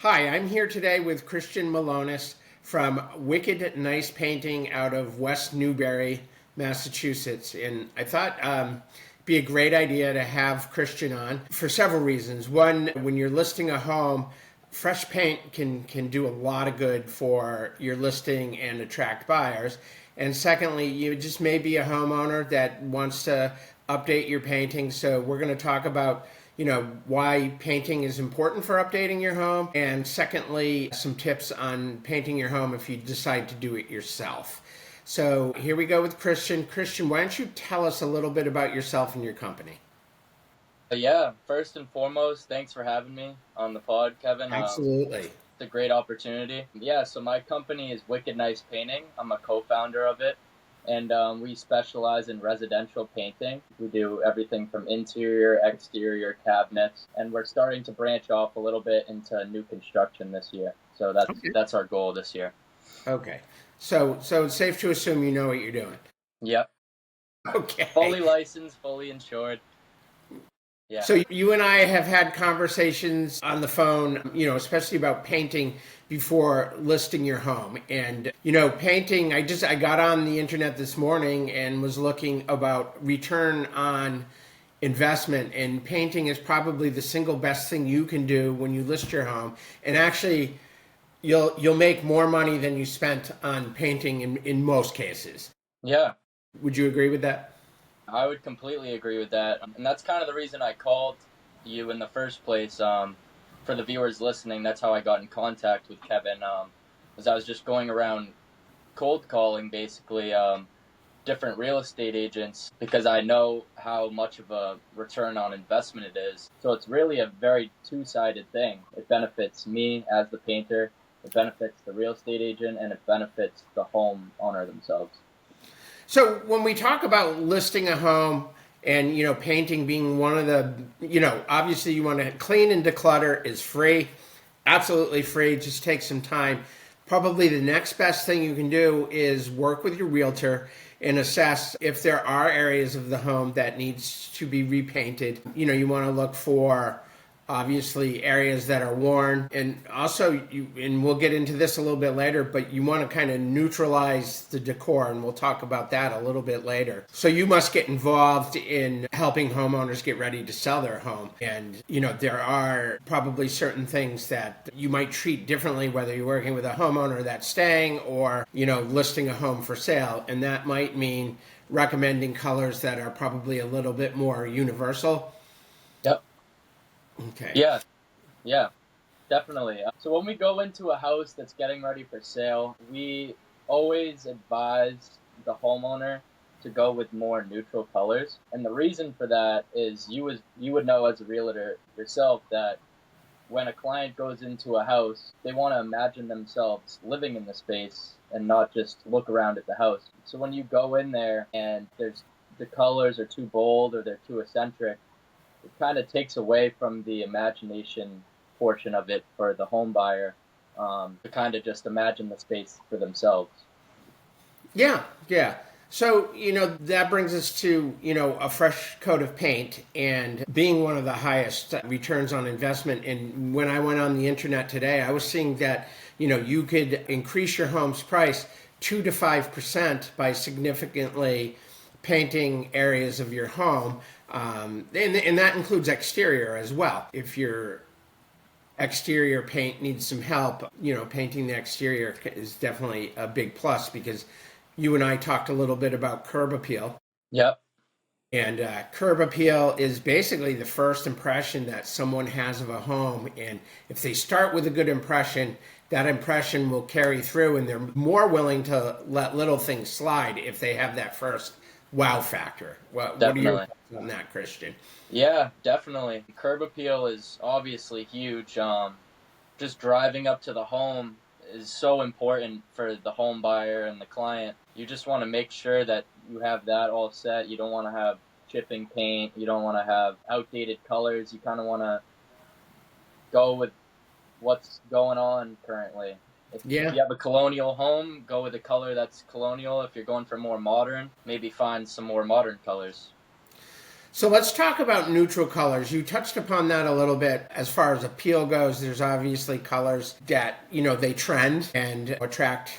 Hi, I'm here today with Christian Melonas from Wicked Nice Painting out of West Newbury, Massachusetts. And I thought it'd be a great idea to have Christian on for several reasons. One, when you're listing a home, fresh paint can do a lot of good for your listing and attract buyers. And secondly, you just may be a homeowner that wants to update your painting. So we're going to talk about why painting is important for updating your home, and secondly, some tips on painting your home if you decide to do it yourself. So here we go with Christian. Christian, why don't you tell us a little bit about yourself and your company? Yeah, first and foremost, thanks for having me on the pod, Kevin. Absolutely. It's a great opportunity. Yeah, so my company is Wicked Nice Painting. I'm a co-founder of it, and we specialize in residential painting. We do everything from interior, exterior cabinets, and we're starting to branch off a little bit into new construction this year. So that's Okay. that's our goal this year. Okay. So it's safe to assume you know what you're doing. Yep, Okay. fully licensed, fully insured. Yeah. So you and I have had conversations on the phone, especially about painting before listing your home. And painting, I got on the internet this morning and was looking about return on investment, and painting is probably the single best thing you can do when you list your home. And actually you'll make more money than you spent on painting in most cases. Yeah. Would you agree with that? I would completely agree with that. And that's kind of the reason I called you in the first place. For the viewers listening, that's how I got in contact with Kevin. Was I was just going around cold calling basically different real estate agents because I know how much of a return on investment it is. So it's really a very two-sided thing. It benefits me as the painter, it benefits the real estate agent, and it benefits the homeowner themselves. So when we talk about listing a home and painting being one of the obviously you want to clean and declutter is free, absolutely free. Just take some time. Probably the next best thing you can do is work with your realtor and assess if there are areas of the home that needs to be repainted. You want to look for obviously areas that are worn, and also and we'll get into this a little bit later, but you want to kind of neutralize the decor, and we'll talk about that a little bit later. So you must get involved in helping homeowners get ready to sell their home, and there are probably certain things that you might treat differently whether you're working with a homeowner that's staying or listing a home for sale, and that might mean recommending colors that are probably a little bit more universal. Yep. Okay. Yeah. Yeah. Definitely. So when we go into a house that's getting ready for sale, we always advise the homeowner to go with more neutral colors. And the reason for that is you would know as a realtor yourself that when a client goes into a house, they want to imagine themselves living in the space and not just look around at the house. So when you go in there and the colors are too bold or they're too eccentric, it kind of takes away from the imagination portion of it for the home buyer to kind of just imagine the space for themselves. Yeah, yeah. So, that brings us to, a fresh coat of paint and being one of the highest returns on investment. And when I went on the internet today, I was seeing that, you could increase your home's price 2 to 5% by significantly painting areas of your home. And that includes exterior as well. If your exterior paint needs some help, painting the exterior is definitely a big plus because you and I talked a little bit about curb appeal. Yep, And curb appeal is basically the first impression that someone has of a home. And if they start with a good impression, that impression will carry through, and they're more willing to let little things slide if they have that first wow factor. What are your definitely. thoughts on that, Christian? Yeah, definitely. Curb appeal is obviously huge. Just driving up to the home is so important for the home buyer and the client. You just want to make sure that you have that all set. You don't want to have chipping paint. You don't want to have outdated colors. You kind of want to go with what's going on currently. If Yeah. you have a colonial home, go with a color that's colonial. If you're going for more modern, maybe find some more modern colors. So let's talk about neutral colors. You touched upon that a little bit as far as appeal goes. There's obviously colors that, they trend and attract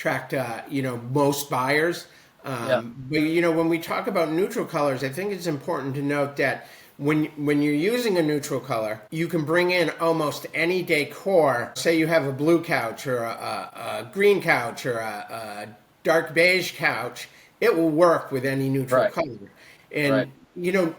most buyers. Yeah. But when we talk about neutral colors, I think it's important to note that when you're using a neutral color, you can bring in almost any decor. Say you have a blue couch or a green couch or a dark beige couch, it will work with any neutral Right. color. Right. And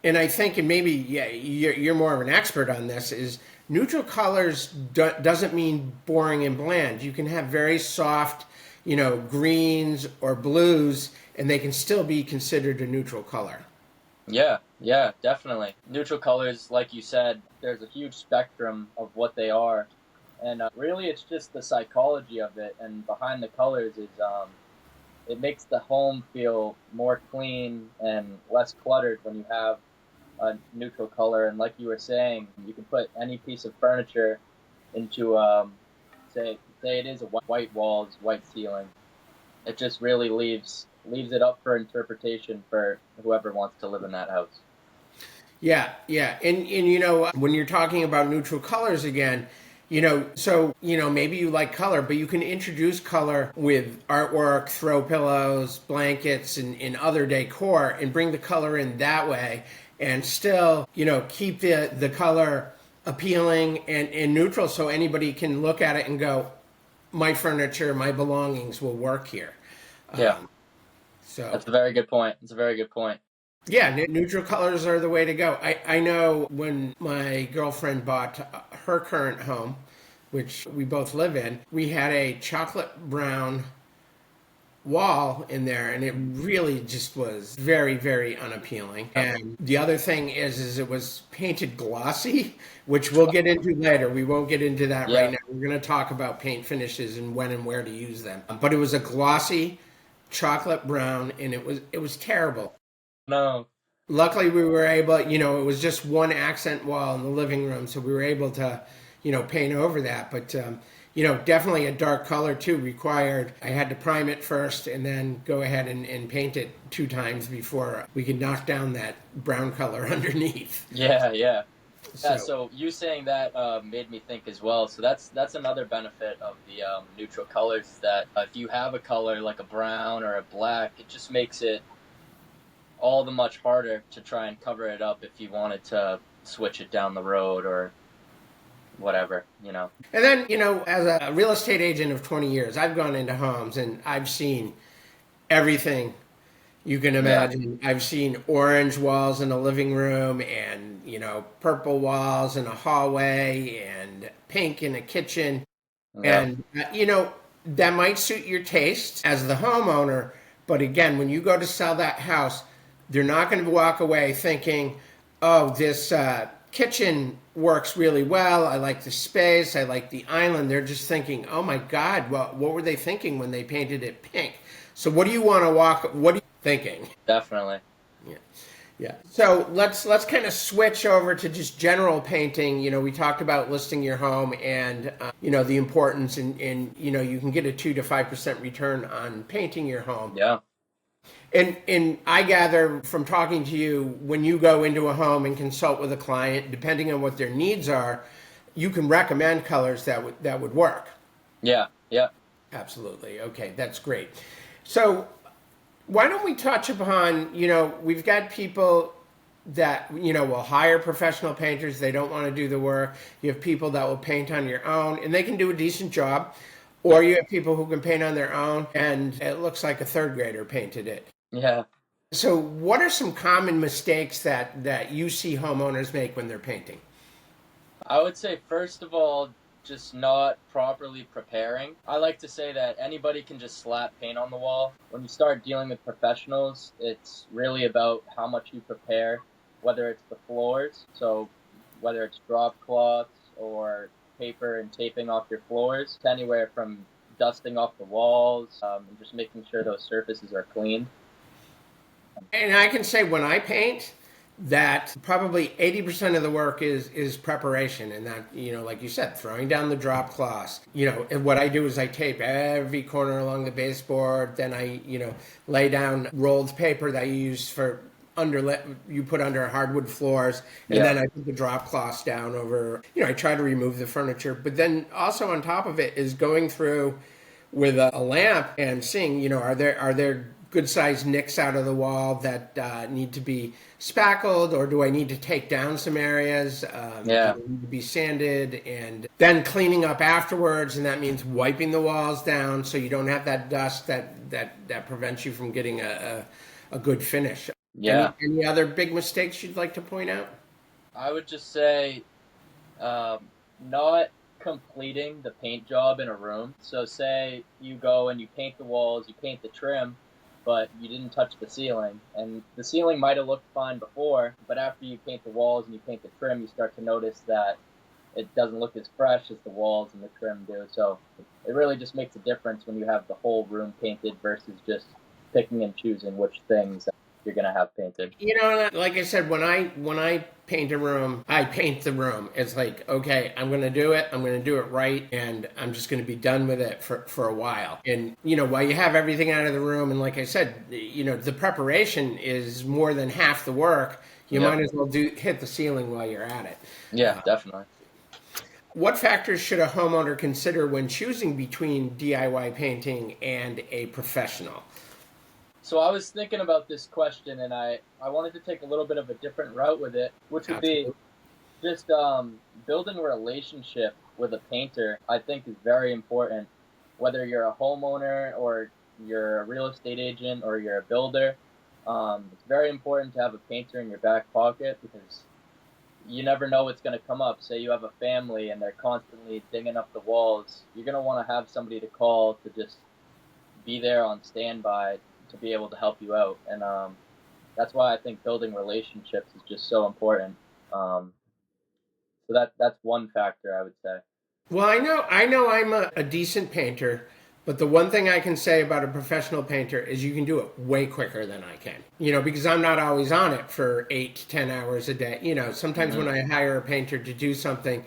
and I think, and maybe you're more of an expert on this, is neutral colors doesn't mean boring and bland. You can have very soft, greens or blues, and they can still be considered a neutral color. Yeah. Yeah. Definitely. Neutral colors, like you said, there's a huge spectrum of what they are, and really, it's just the psychology of it. And behind the colors is it makes the home feel more clean and less cluttered when you have a neutral color. And like you were saying, you can put any piece of furniture into say it is a white walls, white ceiling. It just really leaves it up for interpretation for whoever wants to live in that house. Yeah, yeah. And when you're talking about neutral colors again, so maybe you like color, but you can introduce color with artwork, throw pillows, blankets, and other decor, and bring the color in that way, and still keep the color appealing and neutral, so anybody can look at it and go, my furniture, my belongings will work here. Yeah, So that's a very good point. It's a very good point. yeah, neutral colors are the way to go. I know when my girlfriend bought her current home, which we both live in, we had a chocolate brown wall in there, and it really just was very, very unappealing. And the other thing is it was painted glossy, which we'll get into later. We won't get into that right Yeah. now. We're going to talk about paint finishes and when and where to use them. But it was a glossy chocolate brown, and it was terrible. No. Luckily, we were able, it was just one accent wall in the living room, so we were able to, paint over that. But, definitely a dark color too required. I had to prime it first and then go ahead and paint it 2 times before we could knock down that brown color underneath. Yeah. Yeah. Yeah, So, so you saying that made me think as well. So that's another benefit of the neutral colors is that if you have a color like a brown or a black, it just makes it all the much harder to try and cover it up if you wanted to switch it down the road or whatever. and then, as a real estate agent of 20 years, I've gone into homes and I've seen everything you can Yeah. imagine. I've seen orange walls in a living room and, purple walls in a hallway and pink in a kitchen. Yeah. And, that might suit your taste as the homeowner. But again, when you go to sell that house, they're not going to walk away thinking, oh, this kitchen works really well. I like the space. I like the island. They're just thinking, oh my God, well, what were they thinking when they painted it pink? So what do you want to what are you thinking? Definitely. Yeah. Yeah. So let's kind of switch over to just general painting. We talked about listing your home and the importance and you can get a 2 to 5% return on painting your home. Yeah. And I gather from talking to you, when you go into a home and consult with a client, depending on what their needs are, you can recommend colors that would work. Yeah. Yeah. Absolutely. Okay, that's great. So why don't we touch upon, we've got people that, will hire professional painters. They don't want to do the work. You have people that will paint on your own, and they can do a decent job. Or you have people who can paint on their own, and it looks like a third grader painted it. Yeah. So what are some common mistakes that you see homeowners make when they're painting? I would say first of all, just not properly preparing. I like to say that anybody can just slap paint on the wall. When you start dealing with professionals, it's really about how much you prepare, whether it's the floors, so whether it's drop cloths or paper and taping off your floors, to anywhere from dusting off the walls, and just making sure those surfaces are clean. And I can say when I paint, that probably 80% of the work is preparation, and that, like you said, throwing down the drop cloths. And what I do is I tape every corner along the baseboard, then I lay down rolled paper that I use for you put under hardwood floors, and Yeah. then I put the drop cloths down over. I try to remove the furniture, but then also on top of it is going through with a lamp and seeing, are there good sized nicks out of the wall that need to be spackled, or do I need to take down some areas? Do Yeah. they need to be sanded, and then cleaning up afterwards, and that means wiping the walls down so you don't have that dust that prevents you from getting a good finish. Yeah. Any other big mistakes you'd like to point out? I would just say not completing the paint job in a room. So, say you go and you paint the walls, you paint the trim, but you didn't touch the ceiling. And the ceiling might have looked fine before, but after you paint the walls and you paint the trim, you start to notice that it doesn't look as fresh as the walls and the trim do. So, it really just makes a difference when you have the whole room painted versus just picking and choosing which things you're going to have painted. Like I said, when I paint a room, I paint the room. It's like, okay, I'm going to do it. I'm going to do it right, and I'm just going to be done with it for a while. And while you have everything out of the room, and like I said, the preparation is more than half the work. You Yep. might as well hit the ceiling while you're at it. Yeah, definitely. What factors should a homeowner consider when choosing between DIY painting and a professional? So I was thinking about this question, and I wanted to take a little bit of a different route with it, which would be Absolutely. just building a relationship with a painter. I think is very important, whether you're a homeowner or you're a real estate agent or you're a builder. It's very important to have a painter in your back pocket because you never know what's going to come up. Say you have a family and they're constantly dinging up the walls, you're going to want to have somebody to call to just be there on standby to be able to help you out. And that's why I think building relationships is just so important. So that's one factor I would say. Well, I know I'm a decent painter, but the one thing I can say about a professional painter is you can do it way quicker than I can. Because I'm not always on it for 8 to 10 hours a day. Sometimes when Hmm. I hire a painter to do something,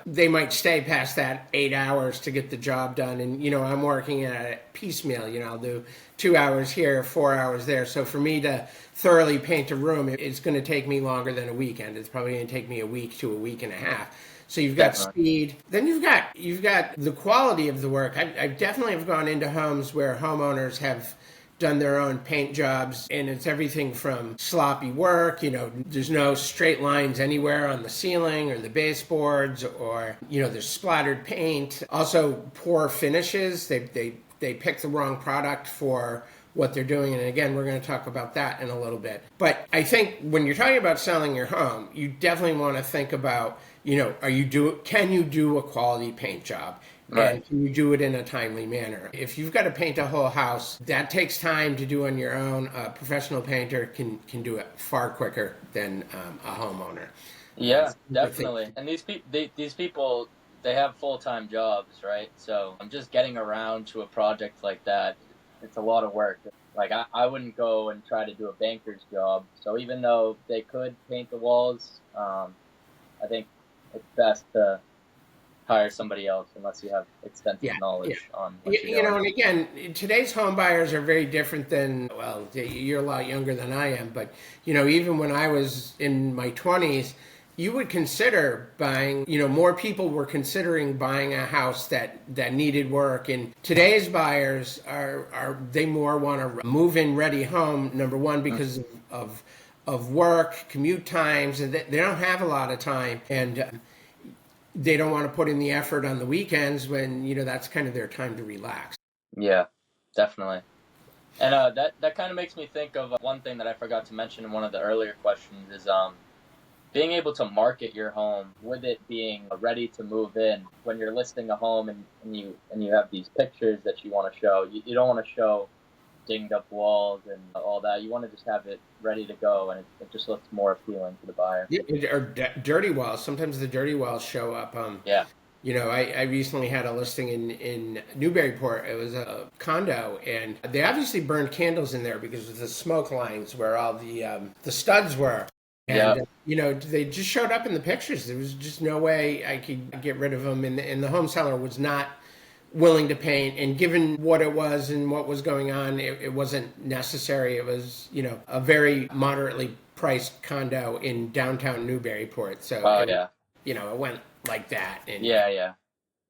they might stay past that 8 hours to get the job done. And, I'm working at it piecemeal. I'll do 2 hours here, 4 hours there. So for me to thoroughly paint a room, it's going to take me longer than a weekend. It's probably going to take me a week to a week and a half. So you've got Definitely. speed. Then you've got the quality of the work. I definitely have gone into homes where homeowners have done their own paint jobs, and it's everything from sloppy work. There's no straight lines anywhere on the ceiling or the baseboards, or there's splattered paint. Also, poor finishes. They pick the wrong product for what they're doing. And again, we're going to talk about that in a little bit. But I think when you're talking about selling your home, you definitely want to think about, can you do a quality paint job? Right. And can you do it in a timely manner? If you've got to paint a whole house, that takes time to do on your own. A professional painter can do it far quicker than a homeowner. Yeah, I think, definitely. And these people, they have full-time jobs, right? So I'm just getting around to a project like that. It's a lot of work. Like I wouldn't go and try to do a banker's job. So even though they could paint the walls, I think it's best to hire somebody else unless you have extensive yeah, yeah. knowledge on what you're doing. And again, today's home buyers are very different than, well, you're a lot younger than I am, but, even when I was in my 20s, you would consider buying, more people were considering buying a house that needed work. And today's buyers they more want a move in ready home, number one, because of work, commute times, and they don't have a lot of time. And they don't want to put in the effort on the weekends when that's kind of their time to relax. Yeah, definitely. And that kind of makes me think of one thing that I forgot to mention in one of the earlier questions is being able to market your home with it being ready to move in. When you're listing a home and you have these pictures that you want to show, you don't want to show dinged up walls and all that. You want to just have it ready to go, and it just looks more appealing to the buyer. Or dirty walls. Sometimes the dirty walls show up. Yeah. I recently had a listing in Newburyport. It was a condo, and they obviously burned candles in there because of the smoke lines where all the studs were. Yeah. And they just showed up in the pictures. There was just no way I could get rid of them, and the home seller was not willing to paint, and given what it was and what was going on, it wasn't necessary. It was, a very moderately priced condo in downtown Newburyport. So, Oh yeah. it went like that. Yeah, yeah.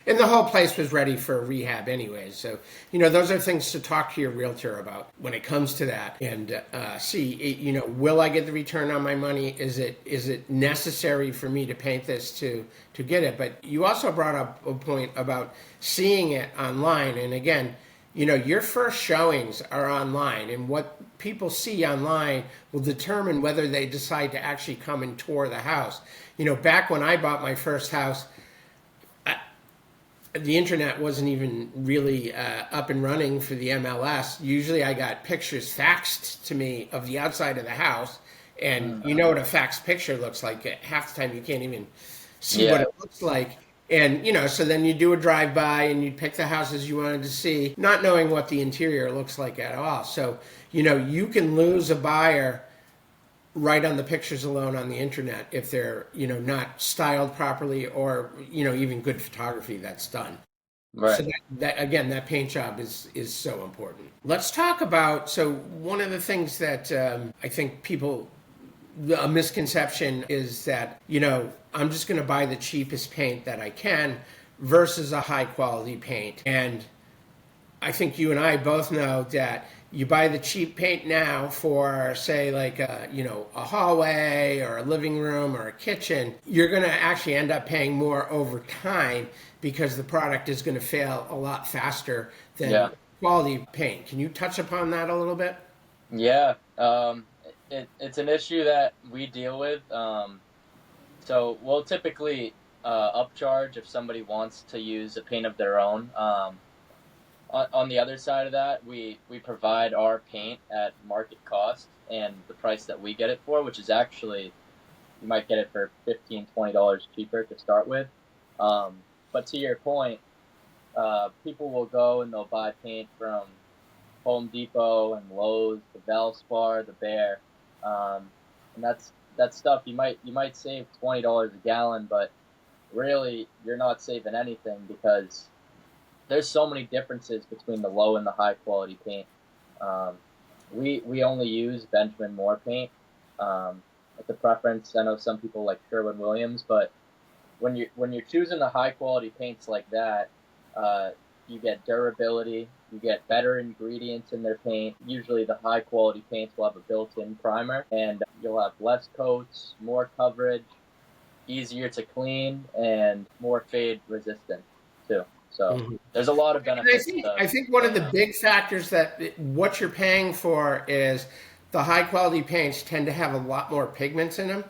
And the whole place was ready for rehab anyways. So, those are things to talk to your realtor about when it comes to that. And see, will I get the return on my money? Is it necessary for me to paint this to get it? But you also brought up a point about seeing it online. And again, your first showings are online. And what people see online will determine whether they decide to actually come and tour the house. Back when I bought my first house, the internet wasn't even really up and running for the MLS. Usually I got pictures faxed to me of the outside of the house. And you know what a faxed picture looks like. Half the time you can't even see what it looks like. And, so then you do a drive-by and you pick the houses you wanted to see, not knowing what the interior looks like at all. So, you can lose a buyer right on the pictures alone on the internet if they're not styled properly, or even good photography that's done. Right. So that again, that paint job is so important. Let's talk about, so one of the things that I think a misconception is that I'm just going to buy the cheapest paint that I can versus a high quality paint. And I think you and I both know that you buy the cheap paint now for, say, like a hallway or a living room or a kitchen. You're going to actually end up paying more over time because the product is going to fail a lot faster than quality paint. Can you touch upon that a little bit? Yeah. It's an issue that we deal with. So we'll typically upcharge if somebody wants to use a paint of their own. On the other side of that, we provide our paint at market cost and the price that we get it for, which is actually, you might get it for $15, $20 cheaper to start with. But to your point, people will go and they'll buy paint from Home Depot and Lowe's, the Valspar, the Bear, and that's stuff you might save $20 a gallon, but really you're not saving anything because there's so many differences between the low and the high quality paint. We only use Benjamin Moore paint. It's a preference. I know some people like Sherwin-Williams, but when you're choosing the high quality paints like that, you get durability, you get better ingredients in their paint. Usually the high quality paints will have a built-in primer, and you'll have less coats, more coverage, easier to clean, and more fade resistant too. So there's a lot of benefits. I think one of the big factors that what you're paying for is the high quality paints tend to have a lot more pigments in them.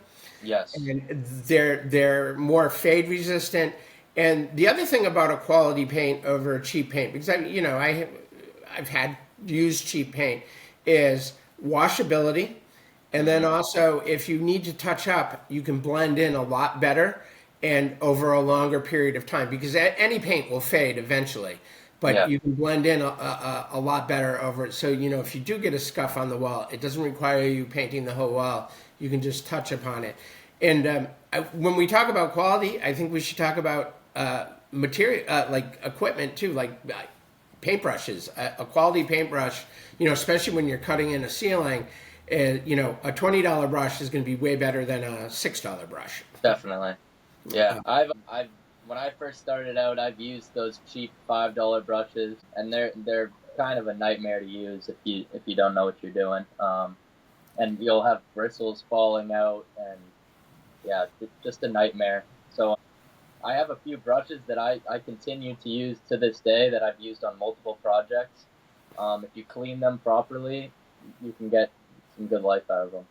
Yes. And they're more fade resistant. And the other thing about a quality paint over a cheap paint, because I've had used cheap paint, is washability. And then also, if you need to touch up, you can blend in a lot better and over a longer period of time, because any paint will fade eventually, but you can blend in a lot better over it. So, if you do get a scuff on the wall, it doesn't require you painting the whole wall. You can just touch upon it. And when we talk about quality, I think we should talk about material, like equipment too, like paintbrushes. A quality paintbrush, especially when you're cutting in a ceiling, a $20 brush is going to be way better than a $6 brush. Definitely. Yeah, I've when I first started out, I've used those cheap $5 brushes, and they're kind of a nightmare to use if you don't know what you're doing. And you'll have bristles falling out, and yeah, it's just a nightmare. So I have a few brushes that I continue to use to this day that I've used on multiple projects. If you clean them properly, you can get some good life out of them.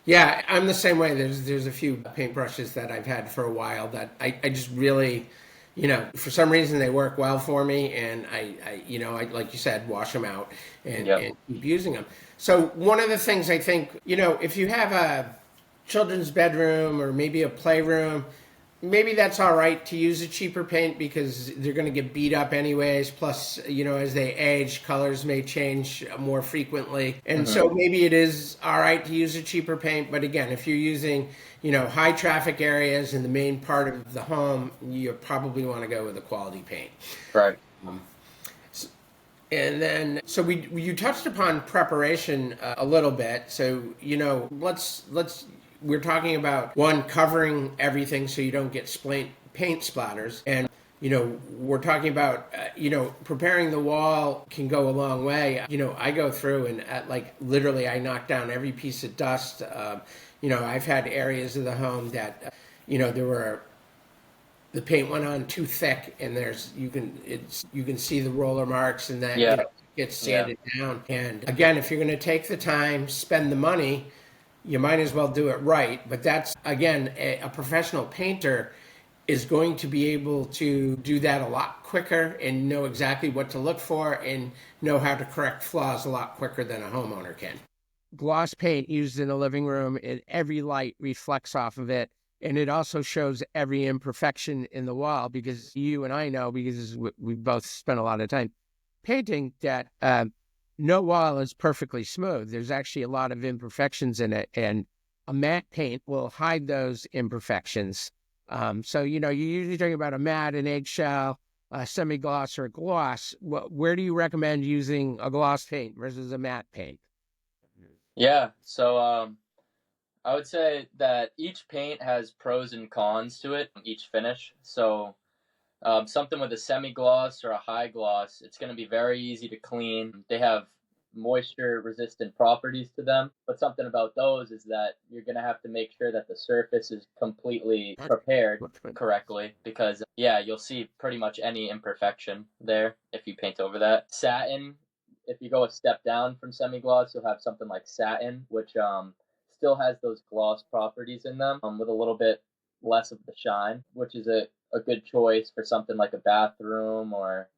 Yeah, I'm the same way. There's a few paintbrushes that I've had for a while that I just really, for some reason they work well for me, and I like you said, wash them out and keep using them. So one of the things I think, if you have a children's bedroom or maybe a playroom, maybe that's all right to use a cheaper paint because they're going to get beat up anyways. Plus, as they age, colors may change more frequently. And Hmm. so maybe it is all right to use a cheaper paint. But again, if you're using, high traffic areas in the main part of the home, you probably want to go with a quality paint. Right. And then, so you touched upon preparation a little bit. So let's we're talking about one covering everything so you don't get paint splatters, and we're talking about preparing the wall can go a long way. I go through and like literally I knock down every piece of dust. I've had areas of the home that there were the paint went on too thick, and you can see the roller marks, and that Yeah. gets Yeah. sanded down. And again, if you're going to take the time, spend the money, you might as well do it right. But that's again, a professional painter is going to be able to do that a lot quicker and know exactly what to look for and know how to correct flaws a lot quicker than a homeowner can. Gloss paint used in a living room, and every light reflects off of it. And it also shows every imperfection in the wall because you and I know, because we both spent a lot of time painting, that no wall is perfectly smooth. There's actually a lot of imperfections in it, and a matte paint will hide those imperfections. So, you're usually talking about a matte, an eggshell, a semi-gloss, or a gloss. Where do you recommend using a gloss paint versus a matte paint? Yeah. So I would say that each paint has pros and cons to it, each finish. So something with a semi gloss or a high gloss, it's going to be very easy to clean. They have moisture resistant properties to them. But something about those is that you're going to have to make sure that the surface is completely prepared correctly because, yeah, you'll see pretty much any imperfection there if you paint over that. Satin, if you go a step down from semi gloss, you'll have something like satin, which still has those gloss properties in them with a little bit less of the shine, which is a good choice for something like a bathroom or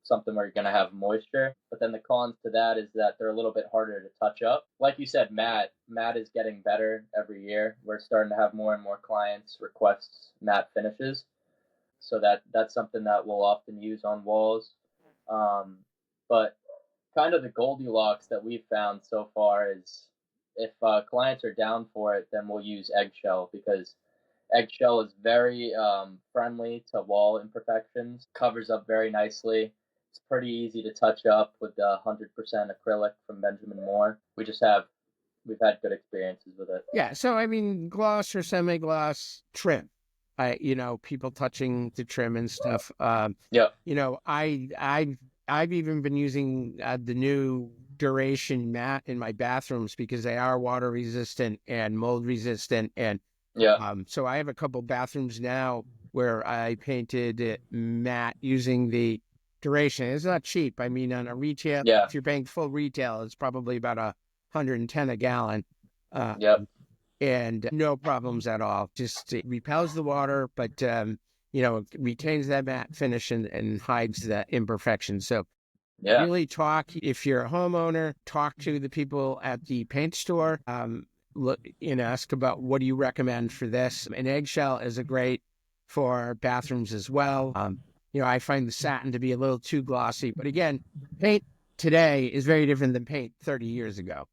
something where you're going to have moisture. But then the cons to that is that they're a little bit harder to touch up. Like you said, matte is getting better every year. We're starting to have more and more clients request matte finishes, so that's something that we'll often use on walls. But kind of the Goldilocks that we've found so far is if clients are down for it, then we'll use eggshell because eggshell is very friendly to wall imperfections, covers up very nicely. It's pretty easy to touch up with the 100% acrylic from Benjamin Moore. We've had good experiences with it. Yeah, so I mean, gloss or semi-gloss trim. People touching the trim and stuff. Yep. I've even been using the new Duration matte in my bathrooms because they are water resistant and mold resistant, and Yeah. so I have a couple bathrooms now where I painted it matte using the Duration. It's not cheap. I mean, on a retail, Yeah. if you're paying full retail, it's probably about 110 a gallon. Yep. And no problems at all. Just it repels the water, but it retains that matte finish and hides the imperfections. So Yeah. really talk, if you're a homeowner, talk to the people at the paint store. Look and ask about what do you recommend for this. An eggshell is a great for bathrooms as well. I find the satin to be a little too glossy, but again, paint today is very different than paint 30 years ago.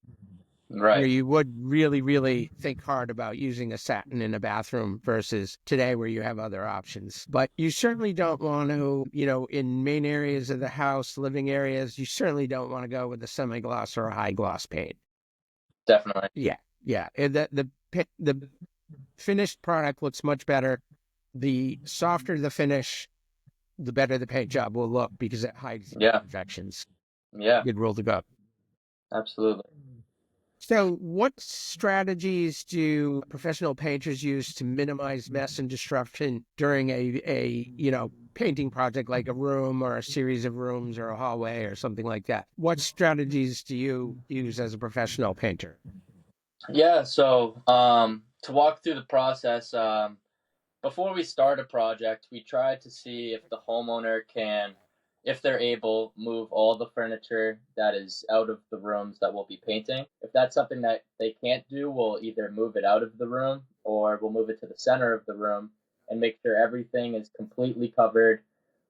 Right. You would really, really think hard about using a satin in a bathroom versus today where you have other options. But you certainly don't want to, in main areas of the house, living areas, you certainly don't want to go with a semi-gloss or a high gloss paint. Definitely. Yeah, yeah. And the finished product looks much better. The softer the finish, the better the paint job will look because it hides Yeah. imperfections. Yeah. Good rule to go. Absolutely. So, what strategies do professional painters use to minimize mess and disruption during a painting project like a room or a series of rooms or a hallway or something like that? What strategies do you use as a professional painter? Yeah. So to walk through the process, before we start a project, we try to see if the homeowner can if they're able, move all the furniture that is out of the rooms that we'll be painting. If that's something that they can't do, we'll either move it out of the room or we'll move it to the center of the room and make sure everything is completely covered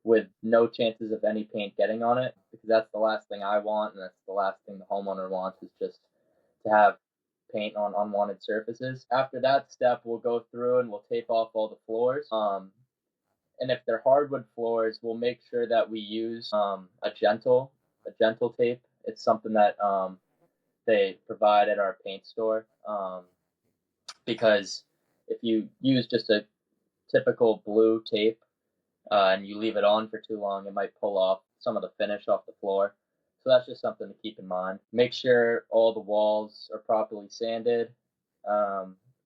with no chances of any paint getting on it, because that's the last thing I want and that's the last thing the homeowner wants, is just to have paint on unwanted surfaces. After that step, we'll go through and we'll tape off all the floors. And if they're hardwood floors, we'll make sure that we use a gentle tape. It's something that they provide at our paint store, because if you use just a typical blue tape and you leave it on for too long, it might pull off some of the finish off the floor. So that's just something to keep in mind. Make sure all the walls are properly sanded,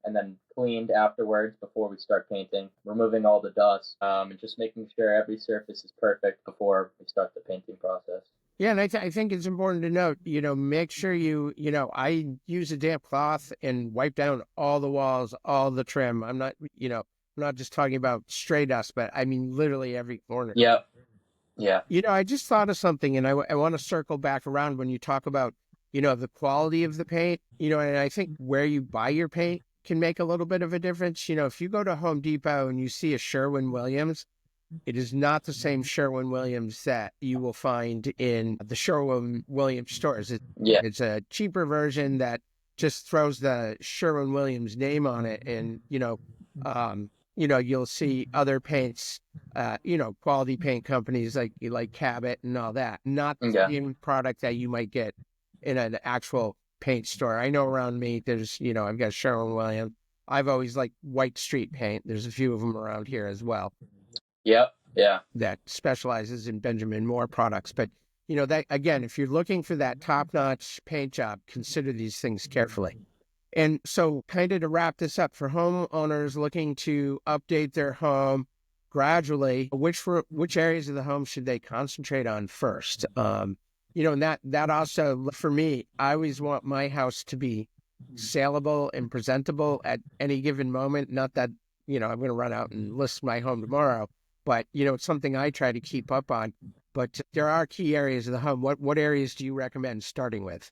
and then cleaned afterwards before we start painting, removing all the dust, and just making sure every surface is perfect before we start the painting process. Yeah, and I think it's important to note, make sure I use a damp cloth and wipe down all the walls, all the trim. I'm not just talking about stray dust, but I mean literally every corner. Yep. Yeah. I just thought of something, and I want to circle back around when you talk about, the quality of the paint, and I think where you buy your paint can make a little bit of a difference. If you go to Home Depot and you see a Sherwin-Williams, it is not the same Sherwin-Williams that you will find in the Sherwin-Williams stores. Yeah. It's a cheaper version that just throws the Sherwin-Williams name on it, and you'll see other paints, quality paint companies like Cabot and all that. Not the Yeah. same product that you might get in an actual paint store. I know around me, there's I've got Sherwin-Williams. I've always liked White Street paint. There's a few of them around here as well Yep. Yeah. that specializes in Benjamin Moore products. But that, again, if you're looking for that top-notch paint job, consider these things carefully. And so, kind of to wrap this up, for homeowners looking to update their home gradually, which areas of the home should they concentrate on first? And that also, for me, I always want my house to be saleable and presentable at any given moment. Not that I'm going to run out and list my home tomorrow, but it's something I try to keep up on. But there are key areas of the home. What areas do you recommend starting with?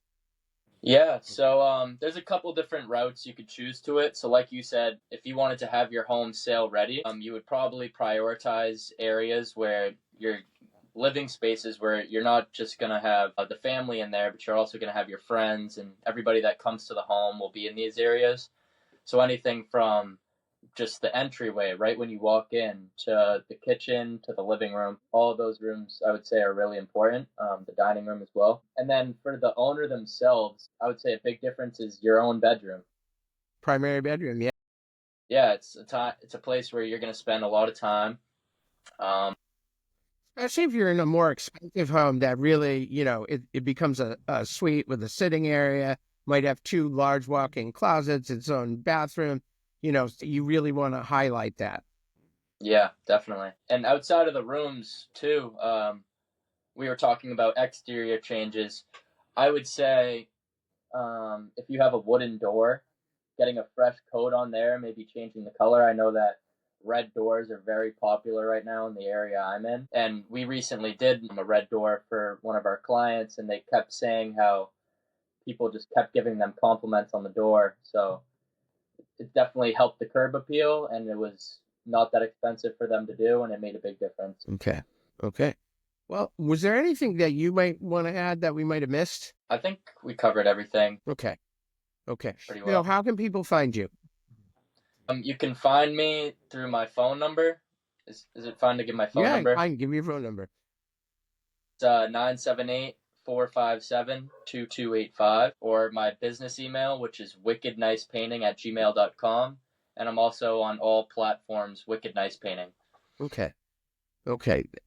Yeah, so there's a couple different routes you could choose to it. So like you said, if you wanted to have your home sale ready, you would probably prioritize areas where your living spaces where you're not just going to have the family in there, but you're also going to have your friends, and everybody that comes to the home will be in these areas. So anything from just the entryway, right when you walk in, to the kitchen, to the living room. All of those rooms, I would say, are really important. The dining room as well. And then for the owner themselves, I would say a big difference is your own bedroom. Primary bedroom, yeah. Yeah, it's a place where you're going to spend a lot of time. Um, Especially if you're in a more expensive home that really, it becomes a suite with a sitting area, might have two large walk-in closets, its own bathroom. So you really want to highlight that. yeah, definitely. And outside of the rooms too, we were talking about exterior changes. I would say if you have a wooden door, getting a fresh coat on there, maybe changing the color. I know that red doors are very popular right now in the area I'm in. And we recently did a red door for one of our clients, and they kept saying how people just kept giving them compliments on the door. So it definitely helped the curb appeal, and it was not that expensive for them to do, and it made a big difference. Okay. Okay. Well, was there anything that you might want to add that we might have missed? I think we covered everything Okay. Okay. pretty well. How can people find you? You can find me through my phone number. Is it fine to give my phone number? Yeah, fine. Give me your phone number. It's 978-457-2285, or my business email, which is wickednicepainting@gmail.com. And I'm also on all platforms, Wicked Nice Painting. Okay. Okay.